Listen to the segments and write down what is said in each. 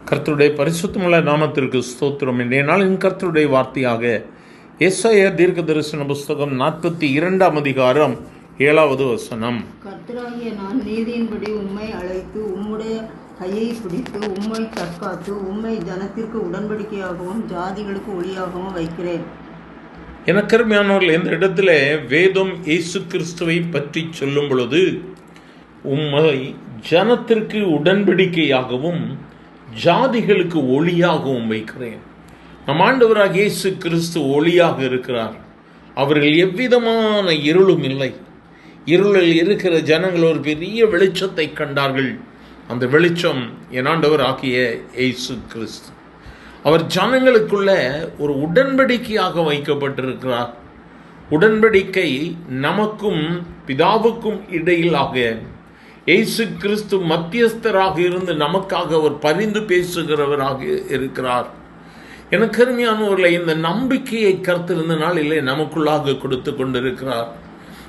கர்த்தருடைய பரிசுத்தமுள்ள நாமத்திற்கு ஸ்தோத்திரம். இன்றைய நாளின் கர்த்தருடைய வார்த்தையாக எஸ்ஐயா தீர்க்க தரிசன புஸ்தகம் 42 அதிகாரம் 7வது வசனம். கர்த்தராகிய நான் நீதியின்படி உம்மை அழைத்து உம்முடைய கையை பிடித்து உம்மை தற்காத்து உம்மை ஜனத்திற்கு உடன்படிக்கையாகவும் ஜாதிகளுக்கு ஒளியாகவும் வைக்கிறேன். எனக்கு அருமையானவர்கள், இந்த இடத்துல வேதம் இயேசு கிறிஸ்துவை பற்றி சொல்லும் பொழுது உம்மை ஜனத்திற்கு உடன்படிக்கையாகவும் ஜாதிகளுக்கு ஒளியாகவும் வைக்கிறேன். நம் ஆண்டவராக இயேசு கிறிஸ்து ஒளியாக இருக்கிறார். அவர்கள் எவ்விதமான இருளும் இல்லை. இருளில் இருக்கிற ஜனங்கள் ஒரு பெரிய வெளிச்சத்தை கண்டார்கள். அந்த வெளிச்சம் என் ஆண்டவர் ஆகிய இயேசு கிறிஸ்து. அவர் ஜனங்களுக்குள்ள ஒரு உடன்படிக்கையாக வைக்கப்பட்டிருக்கிறார். உடன்படிக்கை நமக்கும் பிதாவுக்கும் இடையிலாக இயேசு கிறிஸ்து மத்தியஸ்தராக இருந்து நமக்காக அவர் பரிந்து பேசுகிறவராக இருக்கிறார். எனக்கு அருமையானவர்களை, இந்த நம்பிக்கையை கர்த்தர் இந்த நாளிலே நமக்குள்ளாக கொடுத்து கொண்டிருக்கிறார்.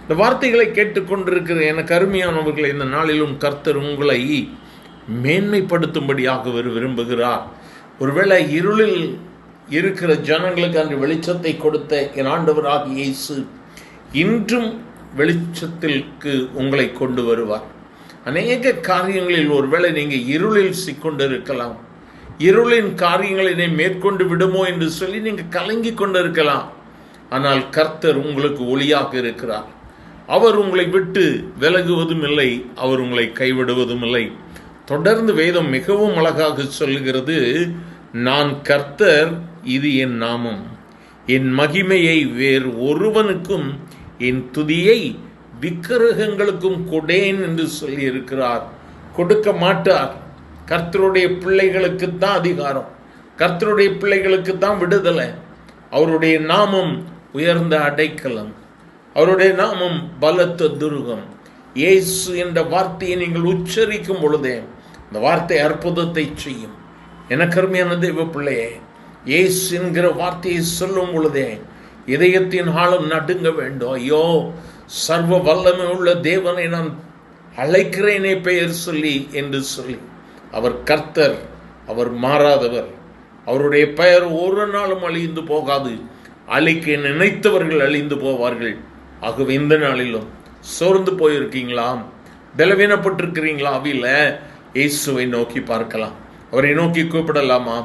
இந்த வார்த்தைகளை கேட்டுக்கொண்டிருக்கிற எனக்கு அருமையானவர்களை, இந்த நாளிலும் கர்த்தர் உங்களை மேன்மைப்படுத்தும்படியாக விரும்புகிறார். ஒருவேளை இருளில் இருக்கிற ஜனங்களுக்கு அன்று வெளிச்சத்தை கொடுத்த என் ஆண்டவராக இயேசு இன்றும் வெளிச்சத்திற்கு உங்களை கொண்டு வருவார். அநேக காரியங்களில் ஒருவேளை நீங்கள் இருளில் சிக்கொண்டிருக்கலாம். இருளின் காரியங்களை மேற்கொண்டு விடுமோ என்று சொல்லி நீங்கள் கலங்கி கொண்டிருக்கலாம். ஆனால் கர்த்தர் உங்களுக்கு ஒளியாக இருக்கிறார். அவர் உங்களை விட்டு விலகுவதும் இல்லை, அவர் உங்களை கைவிடுவதும் இல்லை. தொடர்ந்து வேதம் மிகவும் அழகாக சொல்லுகிறது, நான் கர்த்தர், இது என் நாமம், என் மகிமையை வேறு ஒருவனுக்கும் என் துதியை விக்கிரகங்களுக்கும் கொடேன் என்று சொல்லி இருக்கிறார். கொடுக்க மாட்டார். கர்த்தருடைய பிள்ளைகளுக்கு தான் அதிகாரம், கர்த்தருடைய பிள்ளைகளுக்கு தான் விடுதலை. அவருடைய நாமம் உயர்ந்த அடைக்கலம், அவருடைய நாமம் பலத்த துருகம். இயேசு என்ற வார்த்தையை நீங்கள் உச்சரிக்கும் பொழுதே இந்த வார்த்தை அற்புதத்தை செய்யும். எனக்கு அருமையான தெய்வ பிள்ளையே, இயேசு என்கிற வார்த்தையை சொல்லும் பொழுதே இதயத்தின் ஆழம் நடுங்க வேண்டும். ஐயோ, சர்வ வல்லமை உள்ள தேவனை நான் அழைக்கிறேனே பெயர் சொல்லி என்று சொல்லி. அவர் கர்த்தர், அவர் மாறாதவர். அவருடைய பெயர் ஒரு நாளும் அழிந்து போகாது. அழிக்க நினைத்தவர்கள் அழிந்து போவார்கள். ஆகவே இந்த நாளிலும் சோர்ந்து போயிருக்கீங்களா, பலவீனப்பட்டிருக்கிறீங்களா? அவில இயேசுவை நோக்கி பார்க்கலாம், அவரை நோக்கி கூப்பிடலாமா?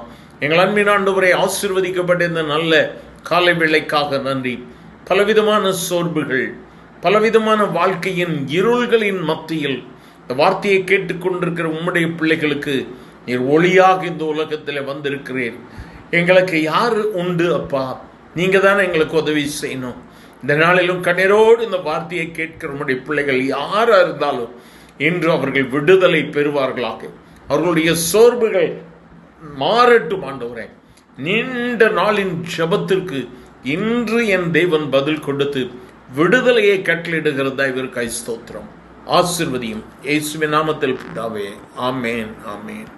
எங்கள் அன்பின் ஆண்டவரை, ஆசீர்வதிக்கப்பட்ட இந்த நல்ல காலை வேளைக்காக நன்றி. பலவிதமான சோர்வுகள், பலவிதமான வாழ்க்கையின் இருள்களின் மத்தியில் இந்த வார்த்தையை கேட்டுக்கொண்டிருக்கிற உம்முடைய பிள்ளைகளுக்கு நீர் ஒளியாக இந்த உலகத்தில் வந்திருக்கிறீர். எங்களுக்கு யார் உண்டு அப்பா? நீங்க தானே எங்களுக்கு உதவி செய்யணும். இந்த நாளிலும் கண்ணீரோடு இந்த வார்த்தையை கேட்கிற உம்முடைய பிள்ளைகள் யாரா இருந்தாலும் இன்று அவர்கள் விடுதலை பெறுவார்களாக. அவர்களுடைய சோர்வுகள் மாறட்டும் ஆண்டவரே. நீண்ட நாளின் ஜெபத்திற்கு இன்று என் தேவன் பதில் கொடுத்து விடுதலையை கட்டளையிடுகிறதா இவருக்கு ஸ்தோத்திரம். ஆசீர்வதியும் இயேசுவின் நாமத்தில் பிதாவே. ஆமேன், ஆமேன்.